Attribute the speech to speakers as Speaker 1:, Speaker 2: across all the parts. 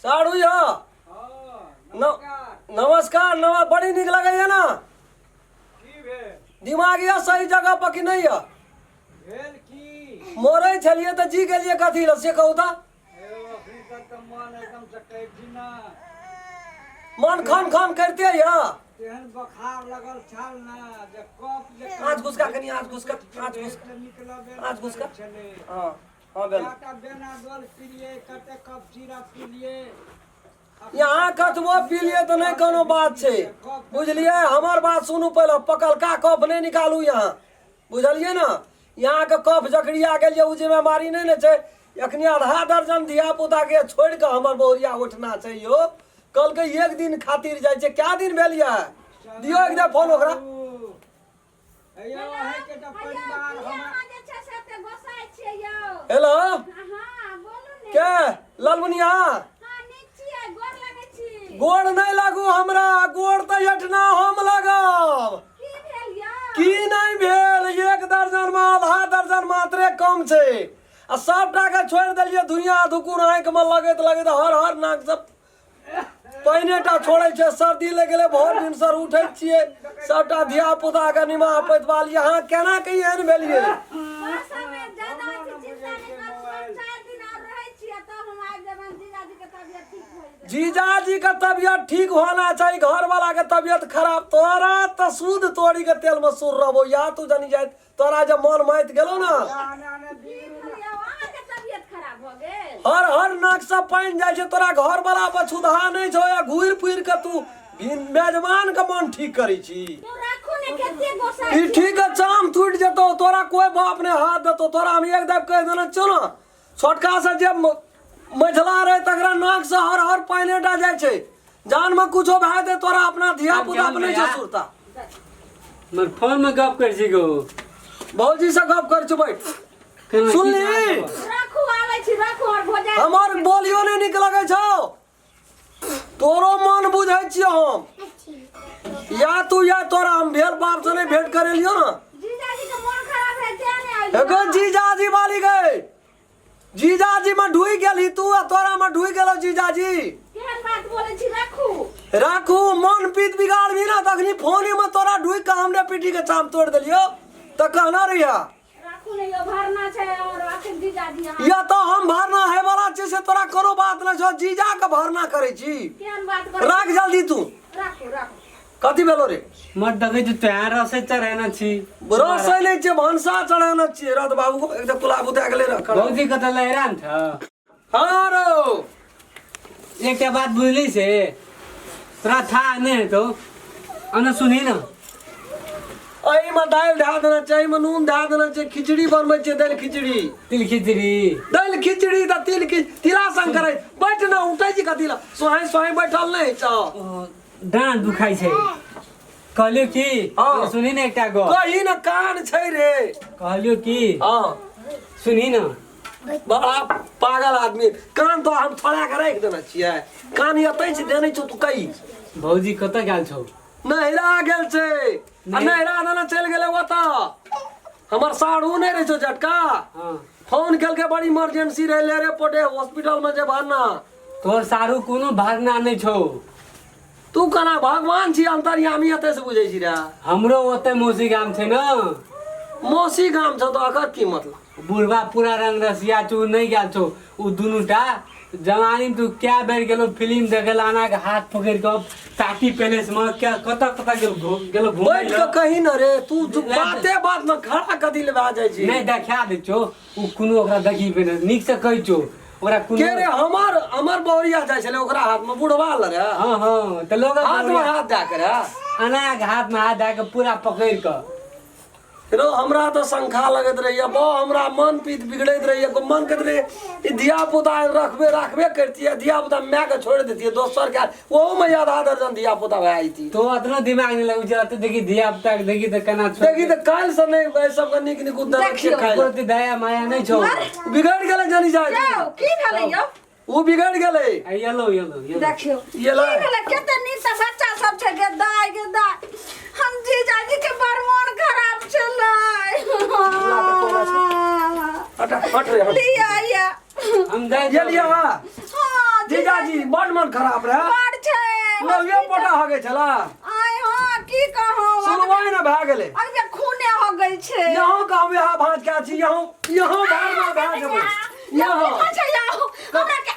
Speaker 1: साड़ू या नमस्कार बड़ी निक लगे है ना दिमाग या सही जगह पर कि नहीं है मोरे छलिए तो जी गेलिए कथी ल से कहू था मन खान खान करते या
Speaker 2: बुखार लगल छल ना जे कफ
Speaker 1: आज घुसका कनी आज घुसका हां हां बेल
Speaker 2: बेना डोल पी लिए कते कफ सिरप पी लिए
Speaker 1: यहाँ कतबो पी लिए तो नहीं कोनो बात छे बुझलिए हमार बात सुनू पहले पकल का कफ नहीं निकालू यहाँ बुझलिए ना यहाँ के कफ जकड़िया गेलिए उ जिम्मेवारी नहीं ने छे एखनी आधा दर्जन धिया पुता के छोड़ के हमर बोरिया उठना चाहिए कल के एक दिन खातिर जाय छे क्या दिन भेलिया दियो एक दे फोन ओकरा
Speaker 2: अयो है के त परिवार हम
Speaker 1: हेलो
Speaker 3: हां बोलू ने
Speaker 1: के लालमुनिया
Speaker 3: हां नीक छियै गोर लागै छी
Speaker 1: गोड़ नहीं लागू हमरा गोड़ तो एठना हम लगाव
Speaker 3: की भेल या
Speaker 1: की नहीं भेल एक दर्जन में आधा दर्जन मात्रे कम छे आ सबटा के छोड़ देलिए धुइया धुकुर आंख में लगत हर नाक सब पहिनेटा छोड़े छे सर्दी लग गेले भोर दिन सर उठै छिए सबटा धिया पुता के निमा पैतवाल यहाँ केना के एहन भेलिए
Speaker 3: भाषा में ज्यादा चिंता नहीं कर 4 दिन और रहै छियै तब हम आबि जेबन जीजाजी के तबियत ठीक हो
Speaker 1: जीजाजी का तबियत ठीक
Speaker 3: जाए
Speaker 1: होना चाहिए घर वाला के तबियत खराब तोरा तो सूद तोड़ी के तेल में सुर रहो या तू जानी जाए तोरा जब मन मैत गेलो ना हर नाक से पानी जाए छे तोरा घर वाला पर छुधा नहीं छो या घूर फिर के तू मेजबान के मन ठीक करी छी
Speaker 3: तो राखू ने केते गोसा
Speaker 1: ई ठीक है चाम टूट जतो तोरा कोई बाप ने हाथ देतो तोरा हम एक दब कह देना चलो छोटका से जब मझला रहे तकरा नाक से हर पानीटा जाए छे जान में कुछो भाई दे तोरा अपना धिया पुता अपने से सुरता
Speaker 4: मर फोन में गप कर छी गो
Speaker 1: भौजी से गप कर छ बैठ सुन ली
Speaker 3: राखू आबै छी राखू और भोजा
Speaker 1: हमार बोलियो नहीं निक लगे छौ तोरो मन बुझै छियो हम या तू या तोरा हम भेल बाप से नहीं भेंट करे लियो ना
Speaker 3: जीजाजी के मन खराब है क्या नहीं आइल
Speaker 1: एगो जीजाजी वाली गए जीजाजी में ढुई गेली तू आ तोरा में ढुई गेलो जीजाजी
Speaker 3: केहन बात बोले छी राखू
Speaker 1: राखू मन पीत बिगाड़ भी ना तखनी फोन में तोरा ढुई के हमने पीठी के चाम तोड़ देलियो त कहना रहिया
Speaker 3: राखू ने यो भरना छै और आखिर जीजाजी हां
Speaker 1: या तो हम भरना है वाला चीज से तोरा करो बात ना छो जीजा के भरना करे छी
Speaker 3: केहन बात कर
Speaker 1: राख जल्दी तू
Speaker 3: राखू
Speaker 1: कथी भेलो रे
Speaker 4: मत दगे जो तैयार रसे चढ़ाना छी
Speaker 1: रस नहीं छे भंसा चढ़ाना छी रत बाबू को एकदम कुला बुता के ले रख
Speaker 4: भौजी कत लहरान था
Speaker 1: हां रो
Speaker 4: एक बात बुझली से तोरा था नहीं तो अन सुनी ना
Speaker 1: आई में दाल ढा देना चाहिए में नून ढा देना चाहिए खिचड़ी बनबै छे दाल खिचड़ी
Speaker 4: तिल खिचड़ी
Speaker 1: त तिल की तिला शंकर बैठ ना उठै छी कथिला सोहाई बैठल नहीं छ
Speaker 4: डांड दुखाई छे कहलियो की
Speaker 1: हाँ।
Speaker 4: सुनी ना एकटा गो
Speaker 1: कही ना कान छै रे
Speaker 4: कहलियो की
Speaker 1: हां
Speaker 4: सुनी ना
Speaker 1: बड़ा पागल आदमी कान तो हम थोड़ा के रख देना छियै कान एतै से देने छ तू कही
Speaker 4: भौजी कत गेल छौ
Speaker 1: नहिरा गेल छै आ नहिरा दाना चल गेले ओता हमर साढ़ू नहीं रहे छो झटका
Speaker 4: हां
Speaker 1: फोन केल के बड़ी इमरजेंसी रहे ले रे पटे हॉस्पिटल में जे भरना
Speaker 4: तोर सारू कोनो भागना नहीं छौ
Speaker 1: तू कना भगवान छी अंतर्यामी एते से बुझै छी रे
Speaker 4: हमरो ओते मौसी गाम छे ना
Speaker 1: मौसी गाम छ तो अकर की मतलब
Speaker 4: बुढ़वा पूरा रंग रसिया चू नहीं गेल छौ उ दुनुटा जवानी तू क्या बेर गेलो फिल्म देखेला आना के हाथ पकड़ के ताकी पैलेस में क्या कत गेलो घूम
Speaker 1: बैठ के कही न रे तू बात में खड़ा कदी लेवा जाय छी
Speaker 4: नहीं देखा दे छो उ कुनो ओकरा देखी पे निक से कहि छो ओकरा कुनो
Speaker 1: के रे हमर बौरिया जाय छले ओकरा हाथ में बुढ़वा ल रे
Speaker 4: हां त लोग
Speaker 1: हाथ में हाथ दे के रे
Speaker 4: आना के हाथ में हाथ दे के पूरा पकड़ के
Speaker 1: रो हमरा तो शंखा लगत रहिए बो हमरा मन पीत बिगड़त रहिए को मन कहत रहे ई धिया पुता रखबे करती है धिया पुता मैं के छोड़ देती है दोसर के वो में आधा दर्जन धिया पुता भाई थी
Speaker 4: तो अतना दिमाग नहीं लग जाते देखी धिया पुता के देखी त केना छोड़
Speaker 1: देखी त काल से नहीं भाई सब का निक निक उधर के खाए
Speaker 4: प्रति दया माया नहीं छौ
Speaker 1: बिगड़ गेले जानी जाय
Speaker 3: जाओ की भेलै यो
Speaker 1: वो बिगड़ गेले
Speaker 4: येलो
Speaker 3: देखियो
Speaker 1: ये ला
Speaker 3: की भेलै केते नीक से बच्चा सब छै गेदा हम जीजाजी के बड़ मन खराब छलै
Speaker 1: हट रे
Speaker 3: लिया या
Speaker 4: हम जाय
Speaker 1: ये लिया
Speaker 3: हां
Speaker 1: जीजाजी बड़ मन खराब रहे
Speaker 3: बड़ छै
Speaker 1: लोगे पोटा हो गए छला
Speaker 3: आय हां की कहूं
Speaker 1: सुनवाई ना भए गेले
Speaker 3: अब खूने हो गई छै
Speaker 1: यहाँ कहबे हा भांज के छी यहाँ भार में भए जेबो यहाँ
Speaker 3: अच्छा जाओ हमरा के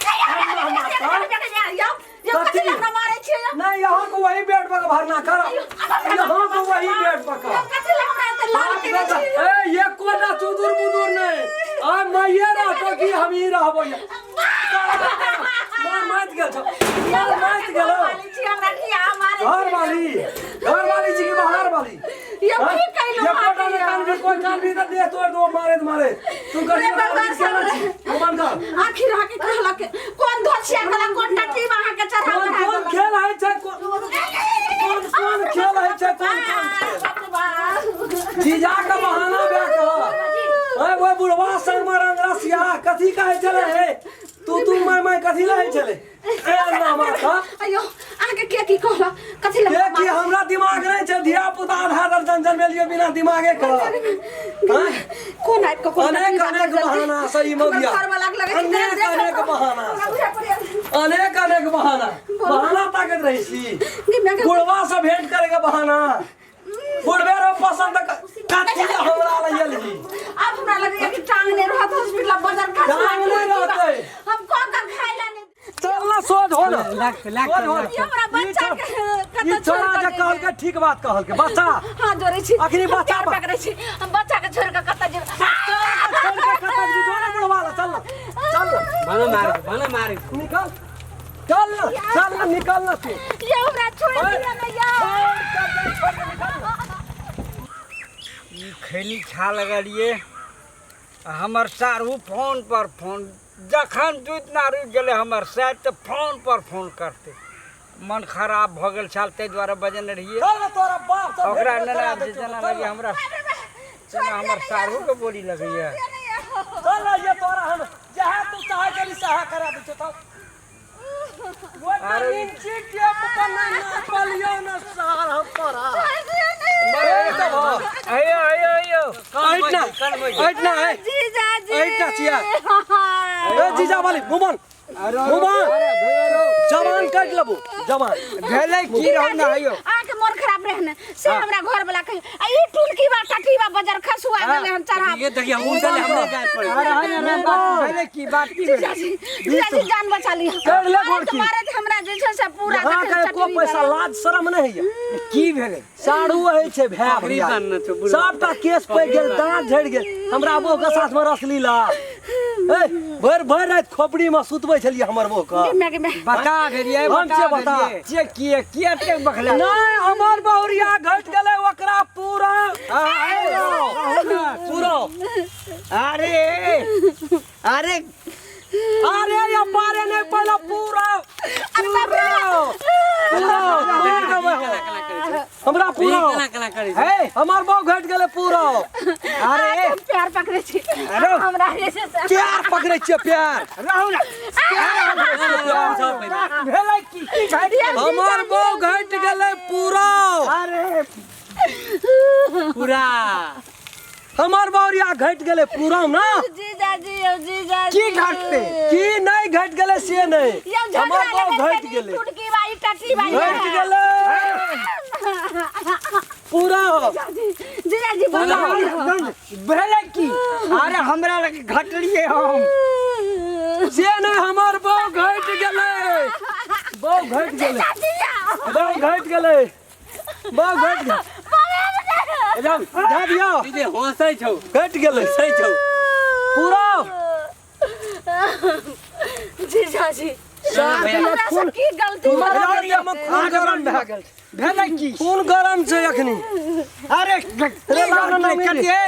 Speaker 3: कथी लगा मारे छै
Speaker 1: नहीं यहाँ को वही बेड पर भरना कर यहाँ को वही बेड पर कर
Speaker 3: कथी लगा हमरा लाल के छै
Speaker 1: ए ये कोना चुदुर बुदुर नहीं आ मैये रह तो की हम ही रहबो मार मात गेल छो मार मात गेलो
Speaker 3: वाली छी हमरा की मारे
Speaker 1: घर वाली छी कि बाहर वाली
Speaker 3: ये की कहलो
Speaker 1: ये कोटा में कान भी कोई कान भी तो दे तोड़ दो मारे तू कर मन कर
Speaker 3: आखिर आके कहला के कौन धोछिया कला कोन टट्टी वहां के चढ़ा
Speaker 1: कौन खेल है छै कौन खेल है छै कौन जीजा का बहाना बे कह ओए वो बुढ़वा संग मरन रसिया कथी कहे चले हे तू मैं कथी लहे चले ए ना माथा
Speaker 3: अयो आके के की कहला कथी लगा
Speaker 1: के की हमरा दिमाग नहीं छै धिया पुता आधा दर्जन जन्म लियो बिना दिमागे का
Speaker 3: कोन आइब को कोन
Speaker 1: अनेक बहाना सही मगिया अनेक बहाना बहाना ताकत रही छी बुढ़वा से भेंट करे के बहाना बुढ़वे रो पसंद कथी हमरा लयल ही
Speaker 3: अब हमरा लगे कि टांग ने रहत हॉस्पिटल बाजार का
Speaker 1: टांग नहीं रहते
Speaker 3: हम को का खाइला नहीं
Speaker 1: चल ना सोच हो ना
Speaker 4: लाख
Speaker 3: हमरा बच्चा के
Speaker 1: ये छोड़ा जे कहल के ठीक बात कहल के बच्चा
Speaker 3: हां जोरे छी
Speaker 1: अखनी बच्चा
Speaker 3: पकड़े छी हम बच्चा के छोड़ के कत जे
Speaker 4: बना मारे
Speaker 1: निकल चल ना निकल ना तू
Speaker 3: ये हमरा छोड़ दिया ना यार
Speaker 2: ई खैनी खा लगलिए हमर सारू फोन पर फोन जखन दूध ना रुक गेले हमर साथ तो फोन पर फोन करते मन खराब भ गेल छल ते द्वारा बजन रहिए
Speaker 1: चल तोरा बाप से
Speaker 2: ओकरा नना जना लगे हमरा जना हमर सारू के बोली लगैया
Speaker 1: चल ये तोरा हम जहां तू चाहे करी सहा करा दे तो
Speaker 2: अरे
Speaker 1: इंची के पकड़ना ना पलियो ना सार हम तोरा
Speaker 2: आयो
Speaker 1: ऐटना है
Speaker 3: जीजा जी
Speaker 1: ऐटना चिया ए जीजा वाली मुमन जवान काट लेबो जवान
Speaker 2: भेले की रहू ना आयो
Speaker 3: आके मोर खराब रहने से हमरा घर वाला कहे आ ई टुलकी बा टटी बा बाजार खसुआ गेले हम चढ़ा
Speaker 4: ये देखिए हम चले हमने गाय पर
Speaker 2: अरे बात भेले की बात की
Speaker 3: जीजा जी जान बचा ली
Speaker 1: कर ले गोड़ की
Speaker 3: मारे हमरा जे छै से पूरा
Speaker 1: हां के को पैसा लाज शरम नहीं है
Speaker 2: की भेले
Speaker 1: साड़ू है छे भै भैया सबटा केस पे गेल दांत झड़ गेल हमरा बो के साथ में रस लीला ए भर रात खोपड़ी में सुतबै छलिए हमर बो का
Speaker 2: बता भेलिए
Speaker 1: बता
Speaker 2: जे किए ते बखला
Speaker 1: नहीं हमर बहुरिया घट गेले ओकरा पूरा पूरा
Speaker 2: अरे
Speaker 1: या पारे नहीं पहले पूरा हमरा पूरा
Speaker 2: हे
Speaker 1: हमार बहु घट गेले पूरा
Speaker 3: अरे प्यार पकड़े छी हमरा ऐसे
Speaker 1: प्यार पकड़े छिए प्यार
Speaker 2: रहू ना भेले की घाट
Speaker 1: हमार बहु घट गेले पूरा
Speaker 2: अरे
Speaker 4: पूरा
Speaker 1: हमार बहुरिया घट गेले पूरा ना
Speaker 3: जीजा जी
Speaker 2: की घाटते
Speaker 1: की नहीं घट गेले से नहीं हमार बहु घट गेले
Speaker 3: टुटकी बाई टटी बाई
Speaker 1: घट गेले पूरा
Speaker 3: जीजा जी बोला
Speaker 2: भेले की अरे हमरा लगे घटलिए हम
Speaker 1: से नहीं हमार बहु घट गेले बहु घट गेले बहु घट गेले बहु घट गेले एकदम दे दियो
Speaker 4: दीदी हंसै छौ
Speaker 1: घट गेले
Speaker 4: सही छौ
Speaker 1: पूरा
Speaker 3: जीजा जी
Speaker 1: खून
Speaker 3: की गलती
Speaker 1: खून गरम भए गेल
Speaker 2: भेले की
Speaker 1: खून गरम छै अखनी
Speaker 2: अरे कटिए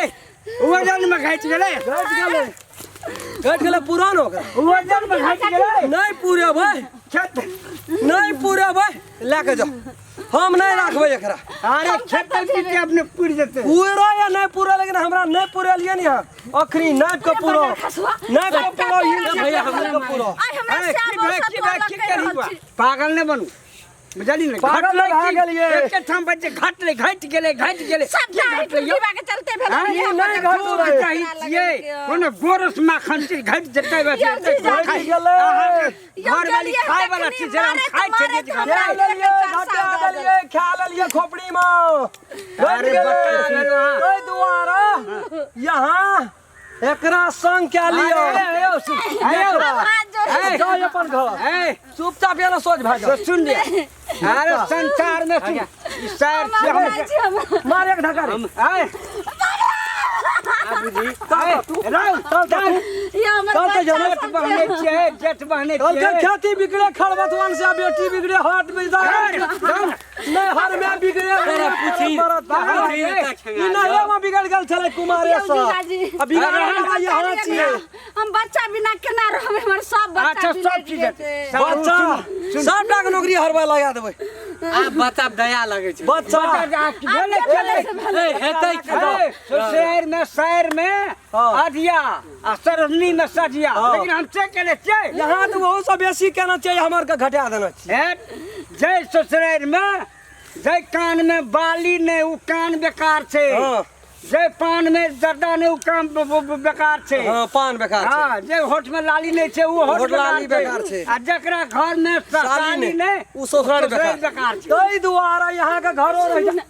Speaker 2: वजन में घट गेले
Speaker 1: घट गेले पूरा न ओकरा
Speaker 2: वजन में घट गेले
Speaker 1: नहीं पूरे भाई
Speaker 2: खेत
Speaker 1: नहीं पूरे भाई लेके जाओ हम नहीं रखबे एकरा
Speaker 2: अरे खेत पीते अपने पूरी देते
Speaker 1: पूरा या नहीं पूरा लेकिन हमरा नहीं पूरे लिए नहीं अखनी नाक को पूरा नाक को पूरा ही भैया हमरा को पूरा
Speaker 3: आई हमरा श्याम
Speaker 2: की करी बा पागल ने बनू बुझली ने
Speaker 1: पागल लोग आ गेलिए।
Speaker 2: एक ठाम बच्चे घट गेले
Speaker 3: सब जाई टुकड़ीबा के चलते भेल
Speaker 2: हाँ,
Speaker 3: ये
Speaker 1: नहीं
Speaker 3: हमर
Speaker 1: घटू
Speaker 3: दूध
Speaker 1: रे।
Speaker 3: चाहिए
Speaker 2: चाहिए कोनो गोरस माखन से घट जते बस
Speaker 3: यो चीज
Speaker 1: घट गेलै।
Speaker 2: घर वाली खाए वाला चीज हम खाए छलिए
Speaker 1: खा लेलिए घटा देलिए खा लेलिए खोपड़ी में
Speaker 2: अरे बता देलु हां
Speaker 1: ओए दुआरा यहाँ एकरा संग क्या लियो जाओ अपन घर चुपचाप यहाँ सोच भाग
Speaker 2: सुन ले अरे संसार में तू इस शहर से हम
Speaker 1: मार एक धक्का रे
Speaker 2: आए जेठ बहने
Speaker 1: खेती बिगड़े खरबतवन से बेटी बिगड़े हाथ में नहीं हर में बिगड़े बिगड़ गल छले कुमारे अब बिगड़ यहाँ छिए
Speaker 3: हम बच्चा बिना केना रहबे हमर सब
Speaker 2: अच्छा
Speaker 3: बच्चा
Speaker 2: सब चीज
Speaker 1: बच्चा सबटा के नौकरी हरवा लगा देबै
Speaker 4: आप बता दया लगे छै
Speaker 1: बच्चा
Speaker 2: शहर में अधिया आ सरहनी में सजिया लेकिन हम चेक केले छै
Speaker 1: यहाँ तो बहुत सब बेसी केना चाहिए हमार के घटा देना चाहिए
Speaker 2: जय ससुराल में जय कान में बाली ने उ कान बेकार छे जय पान में जर्दा ने उ काम बेकार छे
Speaker 1: हां पान बेकार छे
Speaker 2: हां जे होठ में लाली नहीं छे उ होठ
Speaker 1: लाली बेकार छे
Speaker 2: आ जकरा घर में साली ने
Speaker 1: उ ससुराल
Speaker 2: बेकार छे
Speaker 1: तई दुआरा यहाँ के घरो रह जाए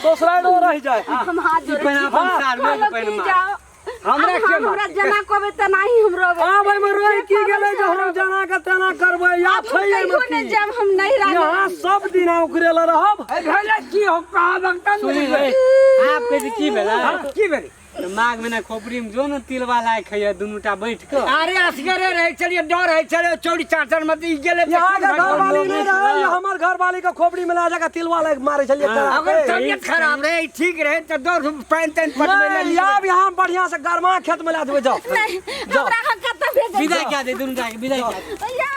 Speaker 1: ससुराल रह जाए
Speaker 3: हम हाथ जोड़े
Speaker 4: पहिने अपन साल में पहिने मार
Speaker 2: हमरा के
Speaker 3: हमरा जना कोबे त नाही हमरो
Speaker 1: हां भाई में रोई की गेले जो हम जना के तना करबै या छैये
Speaker 3: कहियो ने जब हम नहीं रह
Speaker 1: यहाँ सब दिन उखरे ल रहब
Speaker 2: ए भैया की हो कहा बक्ता
Speaker 4: सुनी
Speaker 2: नहीं
Speaker 4: आप के की भेला
Speaker 2: की भेल
Speaker 4: माघ में ना खोपड़ी में जो न तिलवा लायक है दुनुटा बैठ के
Speaker 2: अरे असगरे रहे चलिए डर है चले चौड़ी चाचर मत ई गेले
Speaker 1: यहाँ के घर वाली नहीं रहे हमर घर वाली के खोपड़ी में ला जाके तिलवा ले मारे चलिए
Speaker 2: अगर तबियत खराब रहे ठीक रहे तो दो पानी तन पटवे ले
Speaker 1: अब यहाँ बढ़िया से गरमा खेत में ला देबै जाओ
Speaker 3: नहीं हमरा हक त भेज
Speaker 4: विदाई क्या दे दुनुटा के विदाई क्या दे
Speaker 3: या